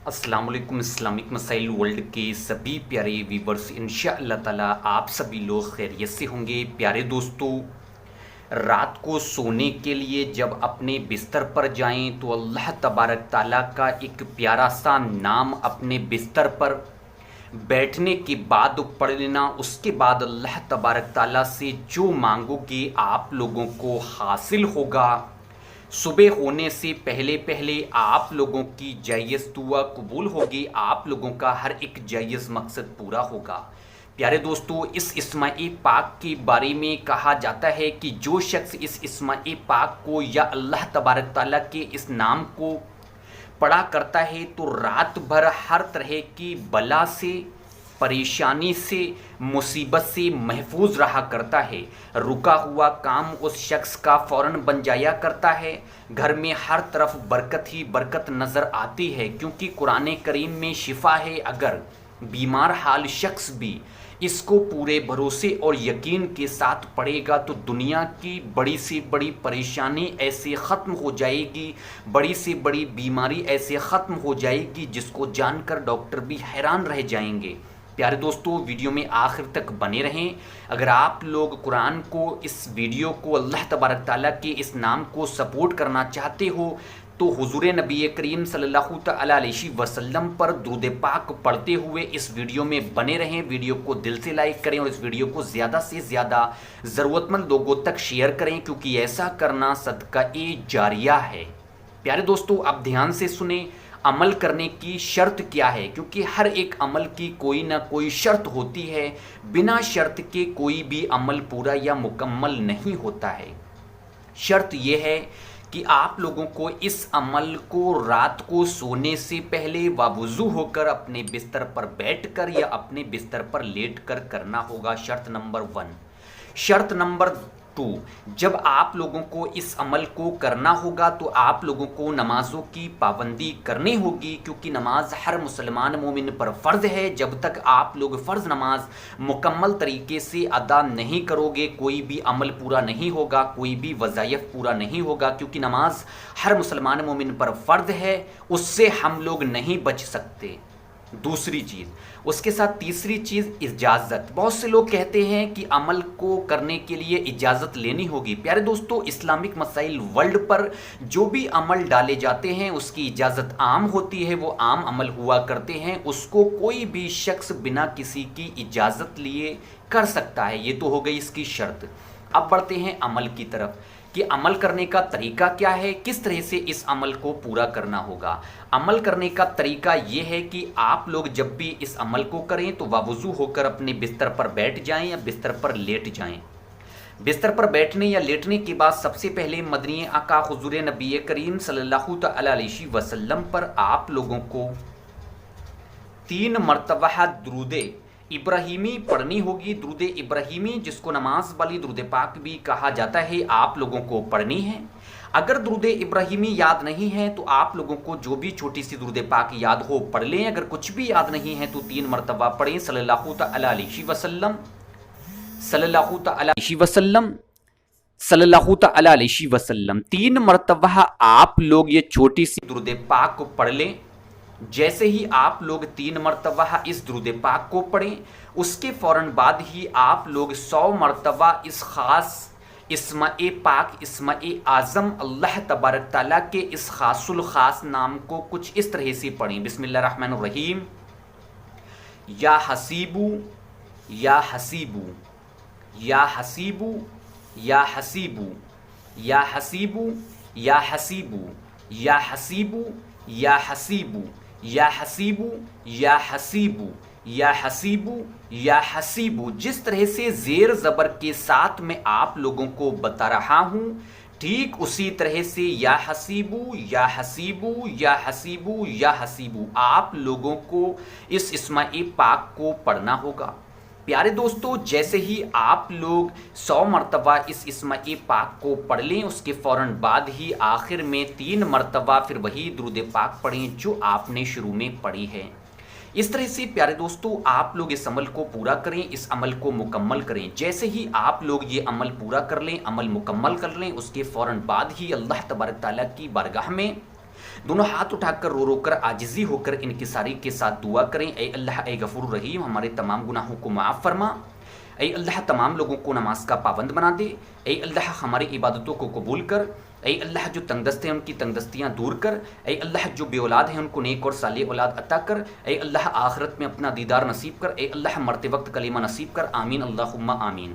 अस्सलाम वालेकुम। इस्लामिक मसाइल वर्ल्ड के सभी प्यारे व्यूवर्स, इंशाअल्लाह ताला आप सभी लोग खैरियत से होंगे। प्यारे दोस्तों, रात को सोने के लिए जब अपने बिस्तर पर जाएं तो अल्लाह तबारक ताला का एक प्यारा सा नाम अपने बिस्तर पर बैठने के बाद पढ़ लेना। उसके बाद अल्लाह तबारक ताला से जो मांगोगे आप लोगों को हासिल होगा। सुबह होने से पहले पहले आप लोगों की जायज़ दुआ कबूल होगी, आप लोगों का हर एक जायज़ मकसद पूरा होगा। प्यारे दोस्तों, इस इस्माए पाक के बारे में कहा जाता है कि जो शख्स इस इस्माए पाक को या अल्लाह तबारक ताला के इस नाम को पढ़ा करता है तो रात भर हर तरह की बला से, परेशानी से, मुसीबत से महफूज रहा करता है। रुका हुआ काम उस शख्स का फ़ौरन बन जाया करता है। घर में हर तरफ बरकत ही बरकत नज़र आती है, क्योंकि कुरान करीम में शिफा है। अगर बीमार हाल शख्स भी इसको पूरे भरोसे और यकीन के साथ पढ़ेगा तो दुनिया की बड़ी से बड़ी परेशानी ऐसे ख़त्म हो जाएगी, बड़ी से बड़ी बीमारी ऐसे ख़त्म हो जाएगी जिसको जानकर डॉक्टर भी हैरान रह जाएंगे। प्यारे दोस्तों, वीडियो में आखिर तक बने रहें। अगर आप लोग कुरान को, इस वीडियो को, अल्लाह तबारक ताला के इस नाम को सपोर्ट करना चाहते हो तो हुजूर नबी करीम सल्लल्लाहु तआला अलैहि वसल्लम पर दुरूद पाक पढ़ते हुए इस वीडियो में बने रहें। वीडियो को दिल से लाइक करें और इस वीडियो को ज़्यादा से ज़्यादा ज़रूरतमंद लोगों तक शेयर करें, क्योंकि ऐसा करना सदका-ए जारिया है। प्यारे दोस्तों, अब ध्यान से सुने। अमल करने की शर्त क्या है, क्योंकि हर एक अमल की कोई ना कोई शर्त होती है। बिना शर्त के कोई भी अमल पूरा या मुकम्मल नहीं होता है। शर्त यह है कि आप लोगों को इस अमल को रात को सोने से पहले वावुज़ू होकर अपने बिस्तर पर बैठकर या अपने बिस्तर पर लेटकर करना होगा। शर्त नंबर 1। शर्त नंबर 2, जब आप लोगों को इस अमल को करना होगा तो आप लोगों को नमाज़ों की पाबंदी करनी होगी, क्योंकि नमाज हर मुसलमान मोमिन पर फ़र्ज़ है। जब तक आप लोग फ़र्ज़ नमाज मुकम्मल तरीके से अदा नहीं करोगे कोई भी अमल पूरा नहीं होगा, कोई भी वज़ाइफ पूरा नहीं होगा, क्योंकि नमाज हर मुसलमान मोमिन पर फ़र्ज़ है, उससे हम लोग नहीं बच सकते। दूसरी चीज़, उसके साथ तीसरी चीज़ इजाज़त। बहुत से लोग कहते हैं कि अमल को करने के लिए इजाज़त लेनी होगी। प्यारे दोस्तों, इस्लामिक मसाइल वर्ल्ड पर जो भी अमल डाले जाते हैं उसकी इजाज़त आम होती है, वो आम अमल हुआ करते हैं, उसको कोई भी शख्स बिना किसी की इजाज़त लिए कर सकता है। ये तो हो गई इसकी शर्त। अब बढ़ते हैं अमल की तरफ कि अमल करने का तरीका क्या है, किस तरह से इस अमल को पूरा करना होगा। अमल करने का तरीका ये है कि आप लोग जब भी इस अमल को करें तो वावुज़ू होकर अपने बिस्तर पर बैठ जाएं या बिस्तर पर लेट जाएं। बिस्तर पर बैठने या लेटने के बाद सबसे पहले मदनी आका हुजूर नबी करीम सल्लल्लाहु तआला अलैहि वसल्लम पर आप लोगों को 3 मरतबा दुरूद इब्राहीमी पढ़नी होगी। दुरूद इब्राहीमी, जिसको नमाज वाली दुरूद पाक भी कहा जाता है, आप लोगों को पढ़नी है। अगर दुरूद इब्राहीमी याद नहीं है तो आप लोगों को जो भी छोटी सी दुरूद पाक याद हो पढ़ लें। अगर कुछ भी याद नहीं है तो 3 मरतबा पढ़ें। सल्लल्लाहु तआला अलैहि वसल्लम, सल्लल्लाहु तआला अलैहि वसल्लम, सल्लल्लाहु तआला अलैहि वसल्लम। 3 मरतबा आप लोग ये छोटी सी दुरूद पाक को पढ़ लें। जैसे ही आप लोग 3 मरतबा इस दुरूद पाक को पढ़ें, उसके फ़ौरन बाद ही आप लोग 100 मरतबा इस ख़ास इस्माए पाक, इस्माए आज़म अल्लाह तबारक ताला के इस ख़ासुल ख़ास नाम को कुछ इस तरह से पढ़ें। बिस्मिल्लाह रहमान रहीम। या हसीबू, या हसीबू, या हसीबू, या हसीबू, या हसीबू, या हसीबू, या हसीबू, या हसीबू, या हसीबू, या हसीबू, या हसीबू, या हसीबू। जिस तरह से ज़ेर ज़बर के साथ मैं आप लोगों को बता रहा हूँ, ठीक उसी तरह से या हसीबू, या हसीबू, या हसीबू, या हसीबू आप लोगों को इस इस्माए पाक को पढ़ना होगा। प्यारे दोस्तों, जैसे ही आप लोग 100 मरतबा इस इस्माए पाक को पढ़ लें, उसके फ़ौरन बाद ही आखिर में 3 मरतबा फिर वही दुरूद पाक पढ़ें जो आपने शुरू में पढ़ी है। इस तरह से प्यारे दोस्तों आप लोग इस अमल को पूरा करें, इस अमल को मुकम्मल करें। जैसे ही आप लोग ये अमल पूरा कर लें, अमल मुकम्मल कर लें, उसके फ़ौरन बाद ही अल्लाह तबारक ताला की बारगाह में دونوں ہاتھ اٹھا کر رو رو کر عاجزی ہو کر انکساری کے ساتھ دعا کریں، اے اللہ اے غفور الرحیم ہمارے تمام گناہوں کو معاف فرما، اے اللہ تمام لوگوں کو نماز کا پابند بنا دے، اے اللہ ہماری عبادتوں کو قبول کر، اے اللہ جو تنگ دست ہیں ان کی تنگ دستیاں دور کر، اے اللہ جو بے اولاد ہیں ان کو نیک اور صالح اولاد عطا کر، اے اللہ آخرت میں اپنا دیدار نصیب کر، اے اللہ مرتے وقت کلمہ نصیب کر، آمین اللہم آمین۔